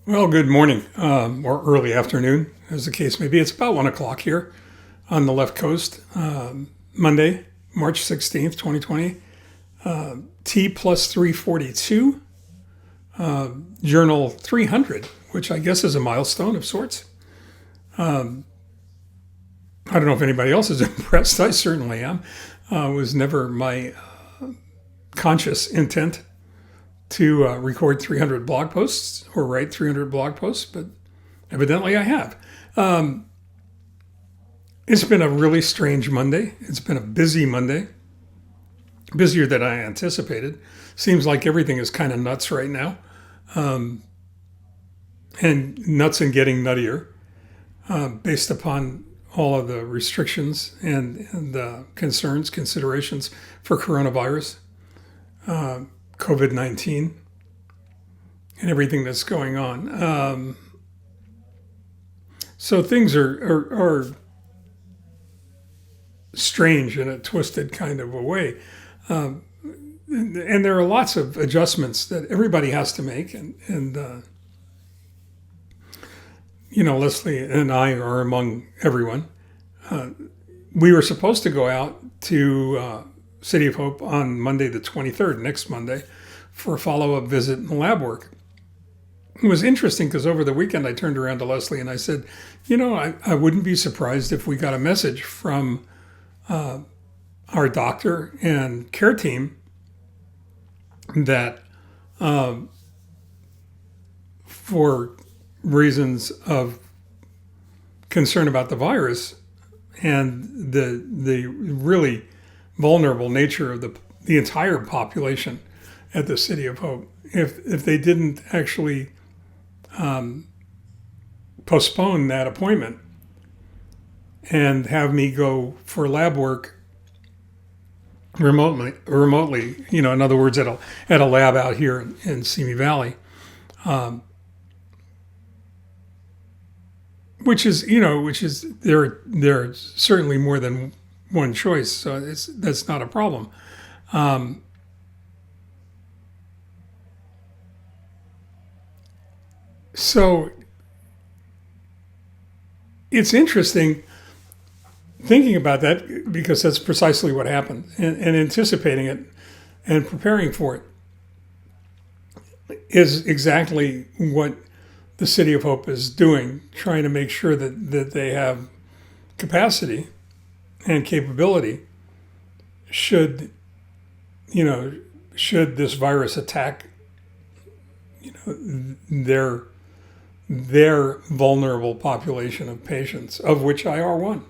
Well, good morning or early afternoon, as the case may be. It's about 1 o'clock here on the left coast. Monday, March 16th, 2020. T plus 342, Journal 300, which I guess is a milestone of sorts. I don't know if anybody else is impressed. I certainly am. It was never my conscious intent to record 300 blog posts or write 300 blog posts, but evidently I have. It's been a really strange Monday. It's been a busy Monday, busier than I anticipated. Seems like everything is kind of nuts right now, and nuts and getting nuttier based upon all of the restrictions and concerns, considerations for coronavirus. COVID-19 and everything that's going on. So things are strange in a twisted kind of a way. And there are lots of adjustments that everybody has to make. And Leslie and I are among everyone. We were supposed to go out to City of Hope on Monday the 23rd, next Monday, for a follow-up visit and lab work. It was interesting because over the weekend I turned around to Leslie and I said, I wouldn't be surprised if we got a message from our doctor and care team that for reasons of concern about the virus and the really vulnerable nature of the entire population at the City of Hope, if they didn't actually postpone that appointment and have me go for lab work remotely, in other words, at a lab out here in Simi Valley, which is there are certainly more than one choice, so that's not a problem. So it's interesting thinking about that because that's precisely what happened, and anticipating it and preparing for it is exactly what the City of Hope is doing, trying to make sure that they have capacity and capability should this virus attack their vulnerable population of patients, of which I are one.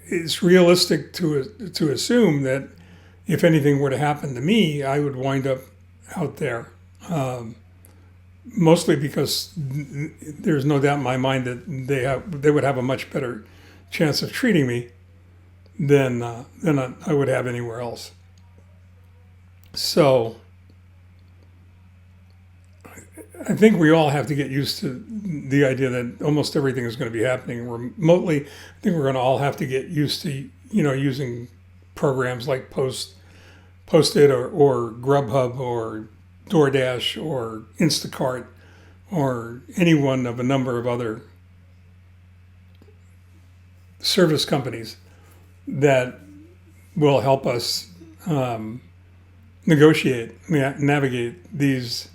It's realistic to assume that if anything were to happen to me, I would wind up out there. Mostly because there's no doubt in my mind that they would have a much better chance of treating me than I would have anywhere else. So I think we all have to get used to the idea that almost everything is going to be happening remotely. I think we're going to all have to get used to using programs like Post-it or Grubhub or DoorDash or Instacart or any one of a number of other service companies that will help us navigate these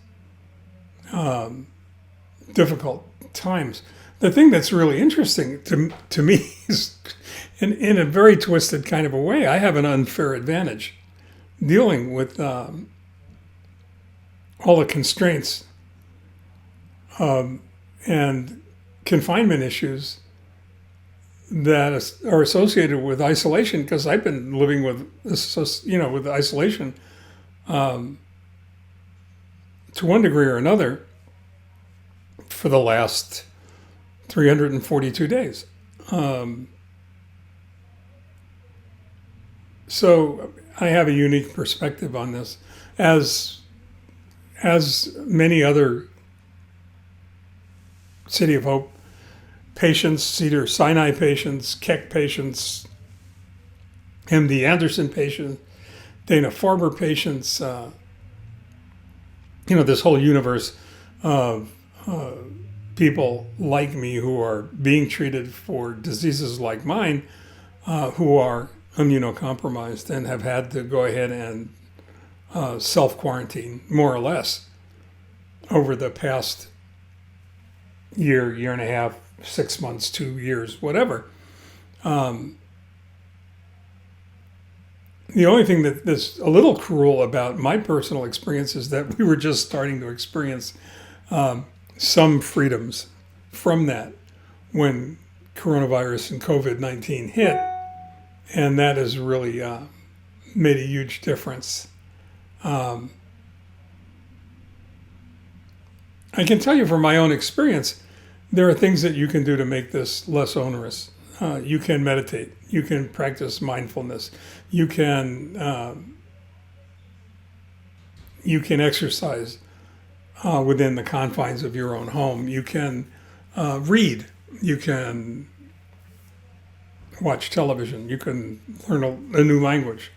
difficult times. The thing that's really interesting to me is, in a very twisted kind of a way, I have an unfair advantage dealing with all the constraints and confinement issues that are associated with isolation, because I've been living with isolation to one degree or another for the last 342 days. So I have a unique perspective on this, as many other City of Hope patients, Cedar Sinai patients, Keck patients, MD Anderson patients, Dana-Farber patients, this whole universe of people like me who are being treated for diseases like mine, who are immunocompromised and have had to go ahead and self-quarantine, more or less, over the past year, year and a half, 6 months, 2 years, whatever. The only thing that's a little cruel about my personal experience is that we were just starting to experience some freedoms from that when coronavirus and COVID-19 hit. And that has really made a huge difference. I can tell you from my own experience, there are things that you can do to make this less onerous. You can meditate. You can practice mindfulness. You can exercise within the confines of your own home. You can read. You can watch television. You can learn a new language.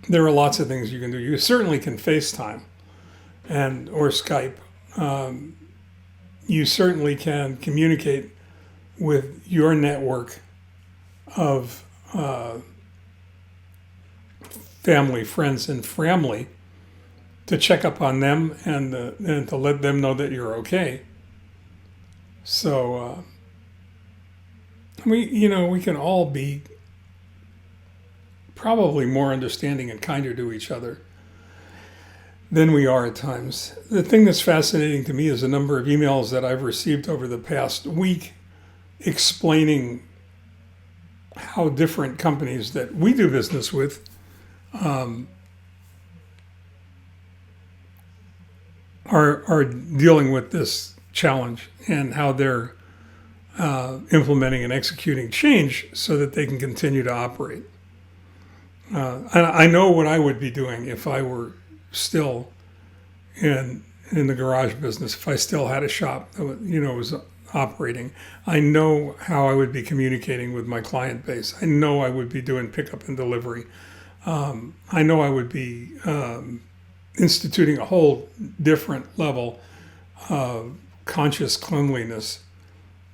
There are lots of things you can do. You certainly can FaceTime or Skype. You certainly can communicate with your network of family, friends, and family to check up on them and to let them know that you're okay. So we can all be probably more understanding and kinder to each other than we are at times. The thing that's fascinating to me is the number of emails that I've received over the past week explaining how different companies that we do business with are dealing with this challenge and how they're implementing and executing change so that they can continue to operate. I know what I would be doing if I were still in the garage business, if I still had a shop that was operating. I know how I would be communicating with my client base. I know I would be doing pickup and delivery. I know I would be instituting a whole different level of conscious cleanliness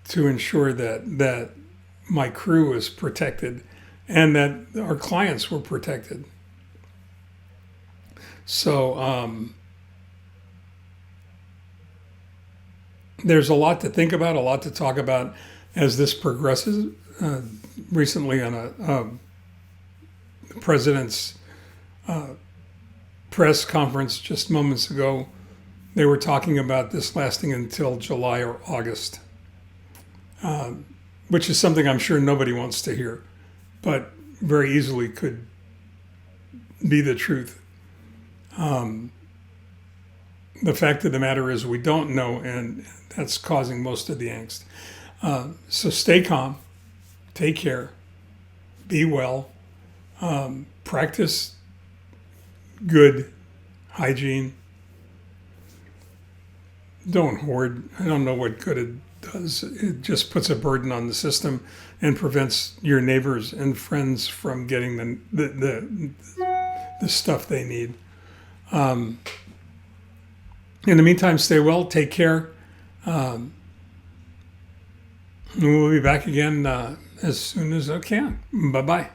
to ensure that my crew is protected and that our clients were protected. So there's a lot to think about, a lot to talk about as this progresses. Recently on the president's press conference just moments ago, they were talking about this lasting until July or August, which is something I'm sure nobody wants to hear, but very easily could be the truth. The fact of the matter is we don't know, and that's causing most of the angst. So stay calm, take care, be well, practice good hygiene. Don't hoard. I don't know what good it does. It just puts a burden on the system and prevents your neighbors and friends from getting the stuff they need. In the meantime, stay well, take care. We'll be back again as soon as I can. Bye-bye.